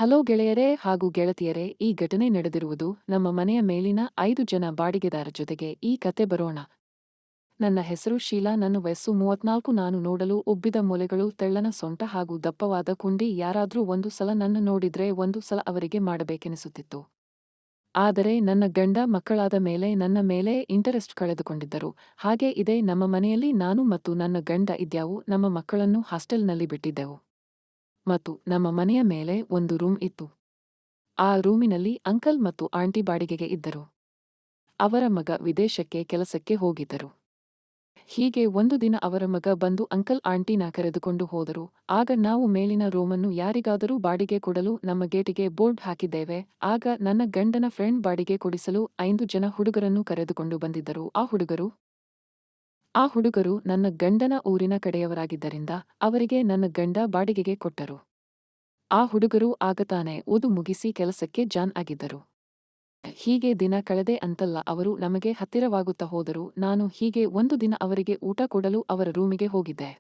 Hello ಗೆಳೆಯರೇ ಹಾಗೂ ಗೆಳತಿಯರೇ, ಈ ಘಟನೆ ನಡೆದಿರುವುದು ನಮ್ಮ ಮನೆಯ ಮೇಲಿನ 5 ಜನ ಬಾಡಿಗೆದಾರ ಜೊತೆಗೆ. ಈ ಕತೆ ಬರೋಣ. ನನ್ನ ಹೆಸರು ಶೀಲಾ, ನನ್ನ ವಯಸ್ಸು 34. ನಾನು ನೋಡಲು ಉಬ್ಬಿದ ಮೊಲೆಗಳು, ತೆಳ್ಳನ ಸೊಂಟ ಹಾಗೂ ದಪ್ಪವಾದ ಕುಂಡಿ. ಯಾರಾದ್ರೂ ಒಂದು ಸಲ ನನ್ನ ನೋಡಿದ್ರೆ ಒಂದು ಸಲ ಅವರಿಗೆ ಮಾಡಬೇಕೆನಿಸುತ್ತಿತ್ತು. ಆದರೆ ನನ್ನ ಗಂಡ ಮಕ್ಕಳಾದ ಮೇಲೆ ನನ್ನ ಮೇಲೆ ಇಂಟರೆಸ್ಟ್ ಕಳೆದುಕೊಂಡಿದ್ದರು. ಹಾಗೆ ಇದೆ ನಮ್ಮ ಮನೆಯಲ್ಲಿ. ನಾನು ಮತ್ತು ನನ್ನ ಗಂಡ ಇದ್ಯಾವು. ನಮ್ಮ ಮಕ್ಕಳನ್ನು ಹಾಸ್ಟೆಲ್ನಲ್ಲಿ ಬಿಟ್ಟಿದ್ದೆವು ಮತ್ತು ನಮ್ಮ ಮನೆಯ ಮೇಲೆ ಒಂದು ರೂಮ್ ಇತ್ತು. ಆ ರೂಮಿನಲ್ಲಿ ಅಂಕಲ್ ಮತ್ತು ಆಂಟಿ ಬಾಡಿಗೆಗೆ ಇದ್ದರು. ಅವರ ಮಗ ವಿದೇಶಕ್ಕೆ ಕೆಲಸಕ್ಕೆ ಹೋಗಿದ್ದರು. ಹೀಗೆ ಒಂದು ದಿನ ಅವರ ಮಗ ಬಂದು ಅಂಕಲ್ ಆಂಟಿನ ಕರೆದುಕೊಂಡು ಹೋದರು. ಆಗ ನಾವು ಮೇಲಿನ ರೂಮನ್ನು ಯಾರಿಗಾದರೂ ಬಾಡಿಗೆ ಕೊಡಲು ನಮ್ಮ ಗೇಟಿಗೆ ಬೋರ್ಡ್ ಹಾಕಿದ್ದೇವೆ. ಆಗ ನನ್ನ ಗಂಡನ ಫ್ರೆಂಡ್ ಬಾಡಿಗೆ ಕೊಡಿಸಲು 5 ಜನ ಹುಡುಗರನ್ನು ಕರೆದುಕೊಂಡು ಬಂದಿದ್ದರು. ಆ ಹುಡುಗರು ನನ್ನ ಗಂಡನ ಊರಿನ ಕಡೆಯವರಾಗಿದ್ದರಿಂದ ಅವರಿಗೆ ನನ್ನ ಗಂಡ ಬಾಡಿಗೆಗೆ ಕೊಟ್ಟರು. ಆ ಹುಡುಗರು ಆಗ ತಾನೇ ಓದು ಮುಗಿಸಿ ಕೆಲಸಕ್ಕೆ ಜಾನ್ ಆಗಿದ್ದರು. ಹೀಗೆ ದಿನ ಕಳೆದೆ ಅಂತಲ್ಲ, ಅವರು ನಮಗೆ ಹತ್ತಿರವಾಗುತ್ತಾ ಹೋದರು. ನಾನು ಹೀಗೆ ಒಂದು ದಿನ ಅವರಿಗೆ ಊಟ ಕೊಡಲು ಅವರ ರೂಮಿಗೆ ಹೋಗಿದ್ದೆ.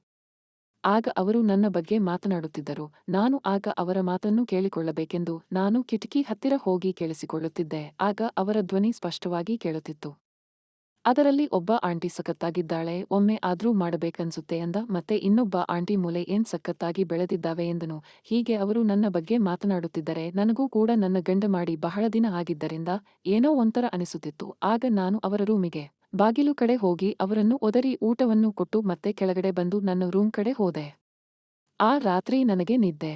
ಆಗ ಅವರು ನನ್ನ ಬಗ್ಗೆ ಮಾತನಾಡುತ್ತಿದ್ದರು. ನಾನು ಆಗ ಅವರ ಮಾತನ್ನು ಕೇಳಿಕೊಳ್ಳಬೇಕೆಂದು ನಾನು ಕಿಟಕಿ ಹತ್ತಿರ ಹೋಗಿ ಕೇಳಿಸಿಕೊಳ್ಳುತ್ತಿದ್ದೆ. ಆಗ ಅವರ ಧ್ವನಿ ಸ್ಪಷ್ಟವಾಗಿ ಕೇಳುತ್ತಿತ್ತು. ಅದರಲ್ಲಿ ಒಬ್ಬ ಆಂಟಿ ಸಖತ್ತಾಗಿದ್ದಾಳೆ, ಒಮ್ಮೆ ಆದ್ರೂ ಮಾಡಬೇಕನ್ಸುತ್ತೆ ಎಂದ. ಮತ್ತೆ ಇನ್ನೊಬ್ಬ ಆಂಟಿ ಮೂಲೆ ಏನ್ ಸಖತ್ತಾಗಿ ಬೆಳೆದಿದ್ದಾವೆ ಎಂದನು. ಹೀಗೆ ಅವರು ನನ್ನ ಬಗ್ಗೆ ಮಾತನಾಡುತ್ತಿದ್ದರೆ ನನಗೂ ಕೂಡ ನನ್ನ ಗಂಡ ಮಾಡಿ ಬಹಳ ದಿನ ಆಗಿದ್ದರಿಂದ ಏನೋ ಒಂಥರ ಅನಿಸುತ್ತಿತ್ತು. ಆಗ ನಾನು ಅವರ ರೂಮಿಗೆ ಬಾಗಿಲು ಕಡೆ ಹೋಗಿ ಅವರನ್ನು ಒದರಿ ಊಟವನ್ನು ಕೊಟ್ಟು ಮತ್ತೆ ಕೆಳಗಡೆ ಬಂದು ನನ್ನ ರೂಮ್ ಕಡೆ ಹೋದೆ. ಆ ರಾತ್ರಿ ನನಗೆ ನಿದ್ದೆ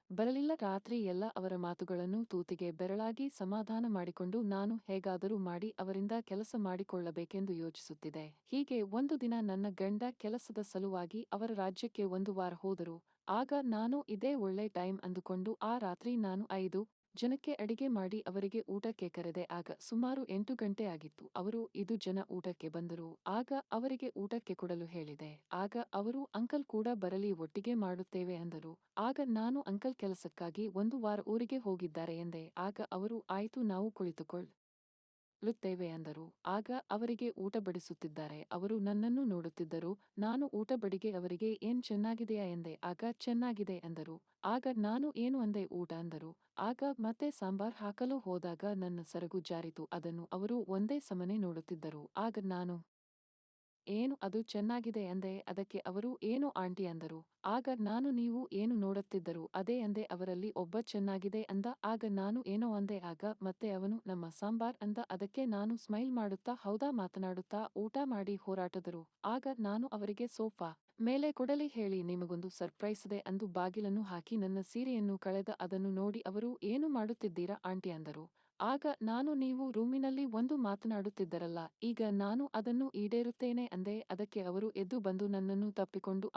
ಬರಲಿಲ್ಲ. ರಾತ್ರಿ ಎಲ್ಲ ಅವರ ಮಾತುಗಳನ್ನು ತೂತಿಗೆ ಬೆರಳಾಗಿ ಸಮಾಧಾನ ಮಾಡಿಕೊಂಡು ನಾನು ಹೇಗಾದರೂ ಮಾಡಿ ಅವರಿಂದ ಕೆಲಸ ಮಾಡಿಕೊಳ್ಳಬೇಕೆಂದು ಯೋಚಿಸುತ್ತಿದ್ದೆ. ಹೀಗೆ ಒಂದು ದಿನ ನನ್ನ ಗಂಡ ಕೆಲಸದ ಸಲುವಾಗಿ ಅವರ ರಾಜ್ಯಕ್ಕೆ 1 ವಾರ ಹೋದರು. ಆಗ ನಾನು ಇದೇ ಒಳ್ಳೆ ಟೈಮ್ ಅಂದುಕೊಂಡು ಆ ರಾತ್ರಿ ನಾನು 5 ಜನಕ್ಕೆ ಅಡಿಗೆ ಮಾಡಿ ಅವರಿಗೆ ಊಟಕ್ಕೆ ಕರೆದೆ. ಆಗ ಸುಮಾರು 8 ಗಂಟೆ ಆಗಿತ್ತು. ಅವರು 5 ಜನ ಊಟಕ್ಕೆ ಬಂದರು. ಆಗ ಅವರಿಗೆ ಊಟಕ್ಕೆ ಕೊಡಲು ಹೇಳಿದೆ. ಆಗ ಅವರು ಅಂಕಲ್ ಕೂಡ ಬರಲಿ, ಒಟ್ಟಿಗೆ ಮಾಡುತ್ತೇವೆ ಅಂದರು. ಆಗ ನಾನು ಅಂಕಲ್ ಕೆಲಸಕ್ಕಾಗಿ 1 ವಾರ ಊರಿಗೆ ಹೋಗಿದ್ದಾರೆ ಎಂದೆ. ಆಗ ಅವರು ಆಯ್ತು, ನಾವು ಕುಳಿತುಕೊಳ್ಳುತ್ತೇವೆ ಅಂದರು. ಆಗ ಅವರಿಗೆ ಊಟ ಬಡಿಸುತ್ತಿದ್ದಾರೆ. ಅವರು ನನ್ನನ್ನು ನೋಡುತ್ತಿದ್ದರು. ನಾನು ಊಟ ಬಡಿಗೆ ಅವರಿಗೆ ಏನ್ ಚೆನ್ನಾಗಿದೆಯಾ ಎಂದೆ. ಆಗ ಚೆನ್ನಾಗಿದೆ ಅಂದರು. ಆಗ ನಾನು ಏನು ಅಂದೆ, ಊಟ ಅಂದರು. ಆಗ ಮತ್ತೆ ಸಾಂಬಾರ್ ಹಾಕಲು ಹೋದಾಗ ನನ್ನ ಸರಗು ಜಾರಿತು. ಅದನ್ನು ಅವರು ಒಂದೇ ಸಮನೆ ನೋಡುತ್ತಿದ್ದರು. ಆಗ ನಾನು ಏನು ಅದು ಚೆನ್ನಾಗಿದೆ ಅಂದೆ. ಅದಕ್ಕೆ ಅವರು ಏನು ಆಂಟಿ ಅಂದರು. ಆಗ ನಾನು ನೀವು ಏನು ನೋಡುತ್ತಿದ್ದರು ಅದೇ ಅಂದೆ. ಅವರಲ್ಲಿ ಒಬ್ಬ ಚೆನ್ನಾಗಿದೆ ಅಂದ. ಆಗ ನಾನು ಏನೋ ಅಂದೆ. ಆಗ ಮತ್ತೆ ಅವನು ನಮ್ಮ ಸಾಂಬಾರ್ ಅಂದ. ಅದಕ್ಕೆ ನಾನು ಸ್ಮೈಲ್ ಮಾಡುತ್ತಾ ಹೌದಾ ಮಾತನಾಡುತ್ತಾ ಊಟ ಮಾಡಿ ಹೋರಾಟದರು. ಆಗ ನಾನು ಅವರಿಗೆ ಸೋಫಾ ಮೇಲೆ ಕೊಡಲಿ ಹೇಳಿ ನಿಮಗೊಂದು ಸರ್ಪ್ರೈಸ್ ಇದೆ ಅಂದು ಬಾಗಿಲನ್ನು ಹಾಕಿ ನನ್ನ ಸೀರೆಯನ್ನು ಕಳೆದ. ಅದನ್ನು ನೋಡಿ ಅವರು ಏನು ಮಾಡುತ್ತಿದ್ದೀರಾ ಆಂಟಿ ಅಂದರು. ಆಗ ನಾನು ನೀವು ರೂಮಿನಲ್ಲಿ ಒಂದು ಮಾತನಾಡುತ್ತಿದ್ದರಲ್ಲ, ಈಗ ನಾನು ಅದನ್ನು ಈಡೇರುತ್ತೇನೆ ಅಂದೆ. ಅದಕ್ಕೆ ಅವರು ಎದ್ದು ಬಂದು ನನ್ನನ್ನು ತಪ್ಪಿಕೊಂಡು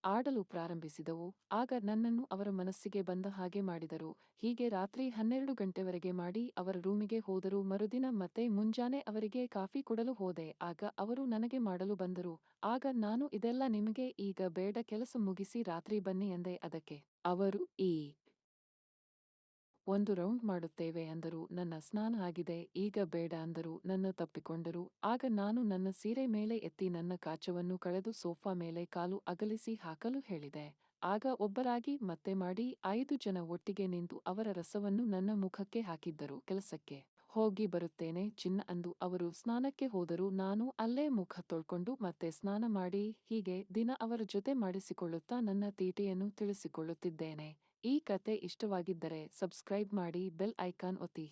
ಆಡಲು ಪ್ರಾರಂಭಿಸಿದವು. ಆಗ ನನ್ನನ್ನು ಅವರ ಮನಸ್ಸಿಗೆ ಬಂದ ಹಾಗೆ ಮಾಡಿದರು. ಹೀಗೆ ರಾತ್ರಿ 12 ಗಂಟೆವರೆಗೆ ಮಾಡಿ ಅವರ ರೂಮಿಗೆ ಹೋದರು. ಮರುದಿನ ಮತ್ತೆ ಮುಂಜಾನೆ ಅವರಿಗೆ ಕಾಫಿ ಕೊಡಲು ಹೋದೆ. ಆಗ ಅವರು ನನಗೆ ಮಾಡಲು ಬಂದರು. ಆಗ ನಾನು ಇದೆಲ್ಲ ನಿಮಗೆ ಈಗ ಬೇಡ, ಕೆಲಸ ಮುಗಿಸಿ ರಾತ್ರಿ ಬನ್ನಿ ಎಂದೆ. ಅದಕ್ಕೆ ಅವರು ಈ ಒಂದು ರೌಂಡ್ ಮಾಡುತ್ತೇವೆ ಅಂದರು. ನನ್ನ ಸ್ನಾನ ಆಗಿದೆ, ಈಗ ಬೇಡ ಅಂದರು. ನನ್ನ ತಪ್ಪಿಕೊಂಡರು. ಆಗ ನಾನು ನನ್ನ ಸೀರೆ ಮೇಲೆ ಎತ್ತಿ ನನ್ನ ಕಾಚವನ್ನು ಕಳೆದು ಸೋಫಾ ಮೇಲೆ ಕಾಲು ಅಗಲಿಸಿ ಹಾಕಲು ಹೇಳಿದೆ. ಆಗ ಒಬ್ಬರಾಗಿ ಮತ್ತೆ ಮಾಡಿ 5 ಜನ ಒಟ್ಟಿಗೆ ನಿಂತು ಅವರ ರಸವನ್ನು ನನ್ನ ಮುಖಕ್ಕೆ ಹಾಕಿದ್ದರು. ಕೆಲಸಕ್ಕೆ ಹೋಗಿ ಬರುತ್ತೇನೆ ಚಿನ್ನ ಅಂದು ಅವರು ಸ್ನಾನಕ್ಕೆ ಹೋದರು. ನಾನು ಅಲ್ಲೇ ಮುಖ ತೊಳ್ಕೊಂಡು ಮತ್ತೆ ಸ್ನಾನ ಮಾಡಿ ಹೀಗೆ ದಿನ ಅವರ ಜೊತೆ ಮಾಡಿಸಿಕೊಳ್ಳುತ್ತಾ ನನ್ನ ತೀಟೆಯನ್ನು ತಿಳಿಸಿಕೊಳ್ಳುತ್ತಿದ್ದೇನೆ. ಈ ಕತೆ ಇಷ್ಟವಾಗಿದ್ದರೆ ಸಬ್ಸ್ಕ್ರೈಬ್ ಮಾಡಿ, ಬೆಲ್ ಐಕಾನ್ ಒತ್ತಿ.